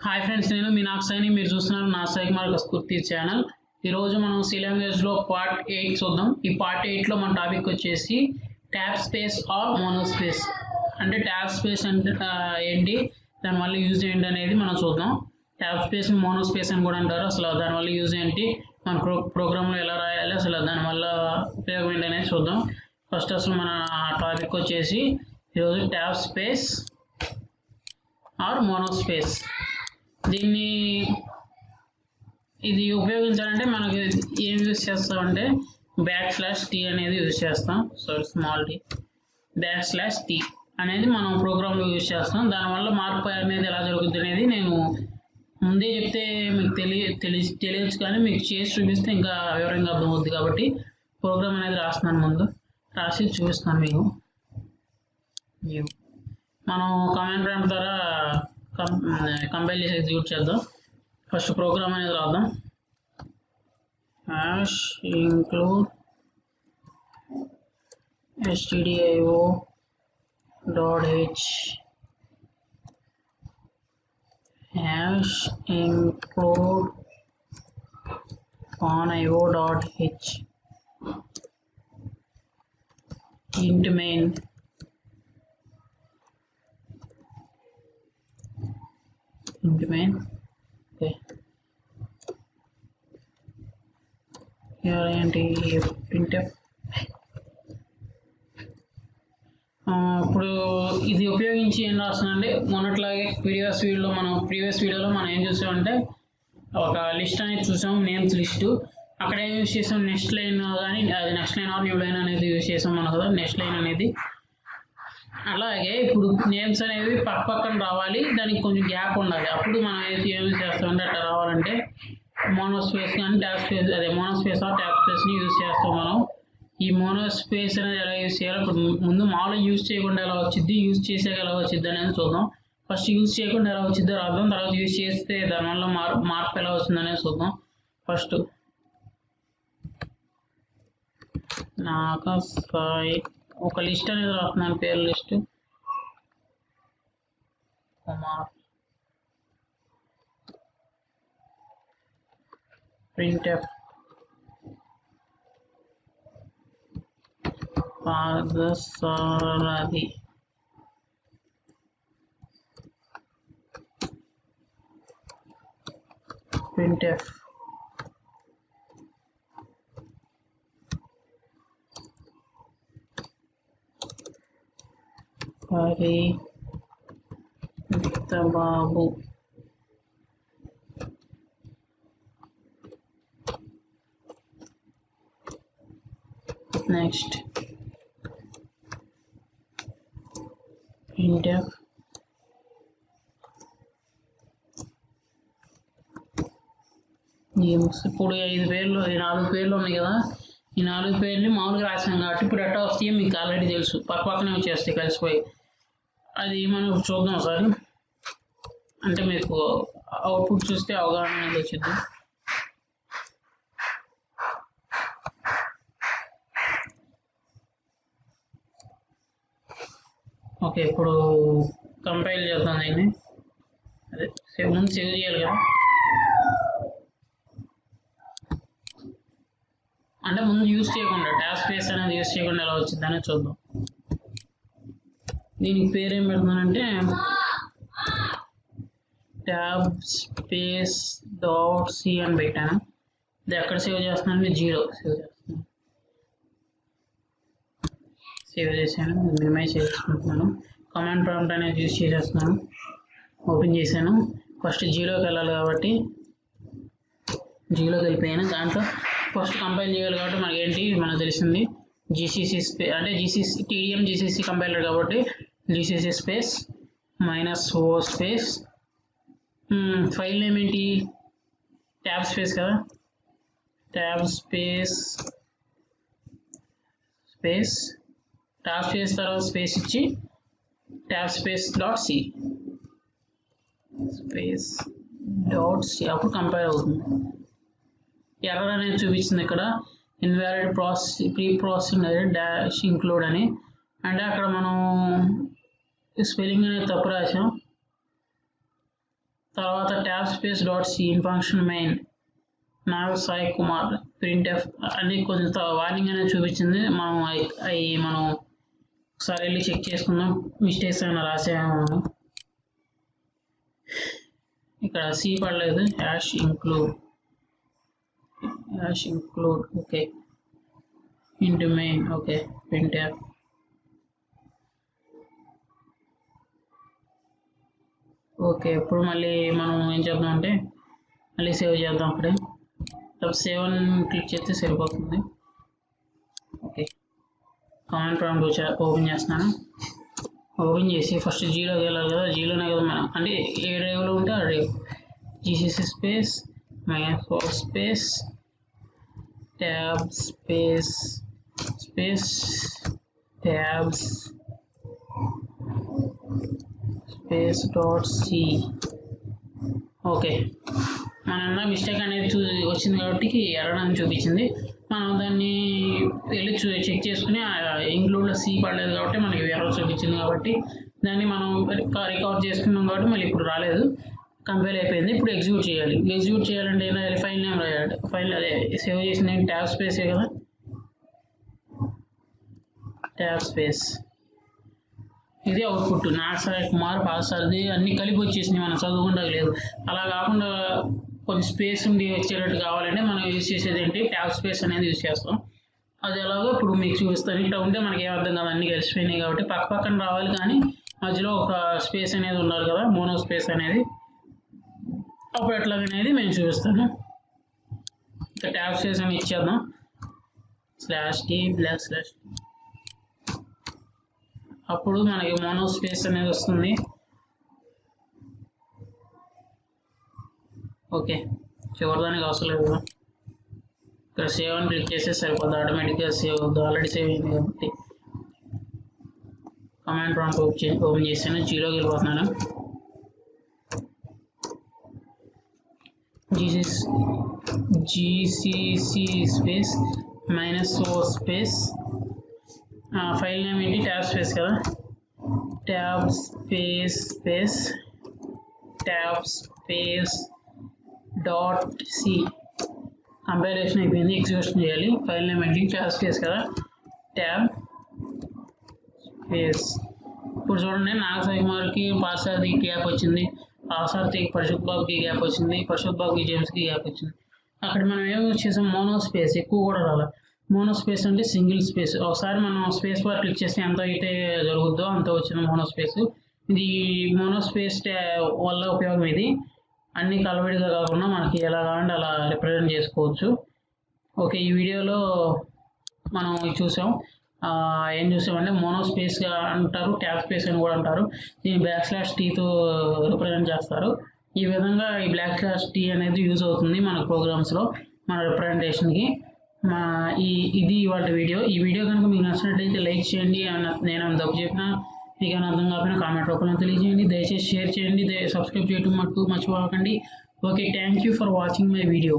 Hi friends, నేను మీ నాక్సాయిని. మీరు చూస్తున్నారు నా సాయి కుమార్ స్ఫూర్తి ఛానల్. ఈరోజు మనం సి లాంగ్వేజ్లో పార్ట్ 8 చూద్దాం. ఈ పార్ట్ 8లో మన టాపిక్ వచ్చేసి tab space or mono space. అంటే ట్యాబ్ స్పేస్ అంటే ఏంటి, దానివల్ల యూజ్ ఏంటి అనేది మనం చూద్దాం. ట్యాబ్ స్పేస్ మోనో స్పేస్ అని కూడా అంటారు. అసలు దానివల్ల యూజ్ ఏంటి, మన ప్రోగ్రాంలో ఎలా రాయాలి, అసలు దానివల్ల ఉపయోగం ఏంటి అనేది చూద్దాం. ఫస్ట్ అసలు మన టాపిక్ వచ్చేసి ఈరోజు tab space or mono space. దీన్ని ఇది ఉపయోగించాలంటే మనకి ఏం యూజ్ చేస్తామంటే /t అనేది యూజ్ చేస్తాం. స్మాల్ టీ /t అనేది మనం ప్రోగ్రాంలో యూజ్ చేస్తాం. దానివల్ల మార్పు అనేది ఎలా జరుగుతుంది అనేది నేను ముందే చెప్తే మీకు తెలియచ్చు, కానీ మీకు చేసి చూపిస్తే ఇంకా వివరంగా అర్థమవుతుంది. కాబట్టి ప్రోగ్రామ్ అనేది రాస్తున్నాను, ముందు రాసి చూపిస్తాను మీకు. మనం కమాండ్ ప్రాంప్ట్ ద్వారా కంపైల్ చేసి ఎగ్జిక్యూట్ చేద్దాం. ఫస్ట్ ప్రోగ్రామ్ అనేది రాద్దాం. #include stdio.h #include onio.h int main okay. ఏంటి printf. ఇప్పుడు ఇది ఉపయోగించి ఏం రాస్తున్నానంటే మొన్నట్లాగే ప్రీవియస్ వీడియోలో మనం ఏం చూసామంటే ఒక లిస్ట్ అనేది చూసాం, నేమ్స్ లిస్టు. అక్కడ ఏం యూజ్ చేసాం, నెక్స్ట్ లైన్ కానీ అది next line or new line అనేది యూజ్ చేసాం మనం కదా, నెక్స్ట్ లైన్ అనేది. అలాగే ఇప్పుడు నేమ్స్ అనేవి పక్కన రావాలి, దానికి కొంచెం గ్యాప్ ఉండాలి. అప్పుడు మనం ఏం చేస్తామంటే అట్లా రావాలంటే మోనో స్పేస్ కానీ ట్యాబ్ స్పేస్, అదే మోనో స్పేస్ ఆర్ ట్యాబ్ స్పేస్ని యూజ్ చేస్తాం మనం. ఈ మోనో స్పేస్ అనేది ఎలా యూజ్ చేయాలో ఇప్పుడు ముందు మామూలుగా యూజ్ చేయకుండా ఎలా వచ్చింది, యూజ్ చేసాక ఎలా వచ్చింది అనేది చూద్దాం. ఫస్ట్ యూజ్ చేయకుండా ఎలా వచ్చిందో రాద్దాం, తర్వాత యూజ్ చేస్తే దానివల్ల మార్పు ఎలా వస్తుంది అనేది చూద్దాం. ఫస్ట్ నాకు ఒక లిస్ట్ అనేది రాస్తున్నాను, పేరు list Kumar. printf Padasarathi printf బాబు నెక్స్ట్ printf ఇప్పుడు 4 పేర్లు ఉన్నాయి కదా, ఈ 4 పేర్లు మామూలుగా రాసాం కాబట్టి ఇప్పుడు ఎట్లా వస్తాయో మీకు ఆల్రెడీ తెలుసు, పక్కనే వచ్చేస్తాయి కలిసిపోయి. అది మనం చూద్దాం ఒకసారి, అంటే మీకు అవుట్పుట్ చూస్తే అవగాహన అనేది వచ్చింది. ఓకే, ఇప్పుడు కంపైల్ చేద్దాం దీన్ని. అదే ముందు సేవ్ చేయాలి కదా, అంటే ముందు యూజ్ చేయకుండా ట్యాబ్ స్పేస్ అనేది యూజ్ చేయకుండా ఎలా వచ్చింది అనేది చూద్దాం. దీనికి పేరు ఏం పెడుతున్నానంటే ట్యాబ్ స్పేస్ .c అని పెట్టాను. ఇది ఎక్కడ సేవ్ చేస్తున్నానంటే 0 సేవ్ చేశాను. మినిమైజ్ చేసుకుంటున్నాను. కమాండ్ ప్రాంప్ట్ అనేది యూజ్ చేసేస్తున్నాను. ఓపెన్ చేశాను. ఫస్ట్ 0కి వెళ్ళాలి కాబట్టి 0కి వెళ్ళిపోయాను. దాంట్లో ఫస్ట్ కంపైల్ చేయాలి కాబట్టి మనకు తెలిసింది జీసీసీ స్పేస్, అంటే TDM GCC కంపైలర్ కాబట్టి GCC space -o space, file name ఏంటి, ట్యాబ్ స్పేస్ కదా, ట్యాబ్ స్పేస్ తర్వాత స్పేస్ ఇచ్చి ట్యాబ్ స్పేస్ .c అప్పుడు కంపైల్ అవుతుంది. ఎర్రర్ అనేది చూపించింది ఇక్కడ, ఇన్వాలిడ్ ప్రీ ప్రాసెసింగ్ #include అని. అంటే అక్కడ మనం స్పెల్లింగ్ అనేది తప్పు రాసాం. తర్వాత ట్యాబ్ స్పేస్ డాట్ సిఇన్ function main Naga Sai Kumar print f అని కొంత వార్నింగ్ అనేది చూపించింది. మనం ఒకసారి వెళ్ళి చెక్ చేసుకుందాం మిస్టేక్స్ ఏమైనా రాసామో. ఇక్కడ సి పడలేదు, hash include okay into main okay print F. Okay ఇప్పుడు మళ్ళీ మనం ఏం చేద్దాం అంటే మళ్ళీ సేవ్ చేద్దాం. అప్పుడే సేవ్ అని క్లిక్ చేస్తే సరిపోతుంది. ఓకే కమాండ్ ప్రాంప్ట్ ఓపెన్ చేస్తున్నాను. ఓపెన్ చేసి ఫస్ట్ జీలోకి వెళ్ళాలి కదా, జీలోనే కదా మనం అంటే ఏ డ్రైవ్లో ఉంటే ఆ drive GCC space -4 space tab space tabs space dot C. Okay మన మిస్టేక్ అనేది వచ్చింది కాబట్టి ఎర్రర్ అని చూపించింది. మనం దాన్ని వెళ్ళి చెక్ చేసుకుని ఇంక్లూడ్లో సి పడలేదు కాబట్టి మనకి ఎర్రర్ చూపించింది కాబట్టి దాన్ని మనం రికవర్ చేసుకున్నాం కాబట్టి మళ్ళీ ఇప్పుడు రాలేదు, కంపైల్ అయిపోయింది. ఇప్పుడు ఎగ్జిక్యూట్ చేయాలి. ఎగ్జిక్యూట్ చేయాలంటే ఏమైనా ఫైల్ నేమ్ రాయాలి. ఫైల్ అదే సేవ్ చేసిన ట్యాబ్ స్పేసే కదా, ట్యాబ్ స్పేస్. ఇది అవుట్పుట్ నాగ సాయి కుమార్ పాస్వర్ది అన్ని కలిపి వచ్చేసినాయి, మనం చదువుకుండా లేదు. అలా కాకుండా కొంచెం స్పేస్ ఉండి వచ్చేటట్టు కావాలంటే మనం యూజ్ చేసేది ఏంటి ట్యాబ్ స్పేస్ అనేది యూజ్ చేస్తాం. అది ఎలాగో ఇప్పుడు మీకు చూపిస్తాను. ఇట్లా ఉంటే మనకి ఏం అర్థం కాదు, అన్ని కలిసిపోయినాయి కాబట్టి పక్క పక్కన రావాలి కానీ మధ్యలో ఒక స్పేస్ అనేది ఉండాలి కదా, మోనో స్పేస్ అనేది. అప్పుడు ఎట్లాగనేది మేము చూపిస్తాను. ఇంకా ట్యాబ్ స్పేస్ అని ఇచ్చేద్దాం /t/. అప్పుడు మనకి మోనో స్పేస్ అనేది వస్తుంది. ఓకే చివరిదానికి అవసరం లేదు కదా, ఇక్కడ సేవ్ అని క్లిక్ చేస్తే సరిపోతుంది, ఆటోమేటిక్గా సేవ్ అవుతుంది. ఆల్రెడీ సేవ్ అయింది కాబట్టి కమాండ్ ప్రాంప్ట్ ఓపెన్ చేసాను, జీలోకి వెళ్ళిపోతున్నాను. GCC space -4 space file name ఏంటి ట్యాబ్ స్పేస్ కదా, tab space dot C. Compilation అయిపోయింది, ఎగ్జిక్యూషన్ చేయాలి. ఫైల్ నేమ్ ఏంటి ట్యాబ్ స్పేస్ కదా, ట్యాబ్ స్పేస్. ఇప్పుడు చూడండి నాగ సాయి కుమార్కి పాస్వర్డ్కి గ్యాప్ వచ్చింది, పాస్వర్డ్కి పరిశుద్ధ్ బాబుకి గ్యాప్ వచ్చింది, పరిశుద్ధ్ బాబుకి జేమ్స్కి గ్యాప్ వచ్చింది. అక్కడ మనం ఏం చేసాం మోనో స్పేస్, ఎక్కువ కూడా రావాలి. మోనో స్పేస్ అంటే సింగిల్ స్పేస్. ఒకసారి మనం స్పేస్ బార్ క్లిక్ చేస్తే ఎంత అయితే జరుగుద్దో అంత వచ్చింది మోనో స్పేస్. ఇది మోనో స్పేస్ వల్ల ఉపయోగం ఇది, అన్ని కలవిడిగా కాకుండా మనకి ఎలా కావాలంటే అలా రిప్రజెంట్ చేసుకోవచ్చు. ఓకే ఈ వీడియోలో మనం చూసాం, ఏం చూసామంటే మోనో స్పేస్గా అంటారు, ట్యాబ్ స్పేస్ అని కూడా అంటారు. దీన్ని /t/తో రిప్రజెంట్ చేస్తారు. ఈ విధంగా ఈ /t అనేది యూజ్ అవుతుంది మన ప్రోగ్రామ్స్లో మన రిప్రజెంటేషన్కి. ఇది ఇవాళ వీడియో. ఈ వీడియో కనుక మీకు నచ్చినట్లయితే లైక్ చేయండి. నేను తప్పు చెప్పినా మీకు ఏమైనా అర్థం కాకపోయినా కామెంట్ రూపంలో తెలియజేయండి. దయచేసి షేర్ చేయండి, సబ్స్క్రైబ్ చేయడం మర్చిపోకండి. Okay thank you for watching my video.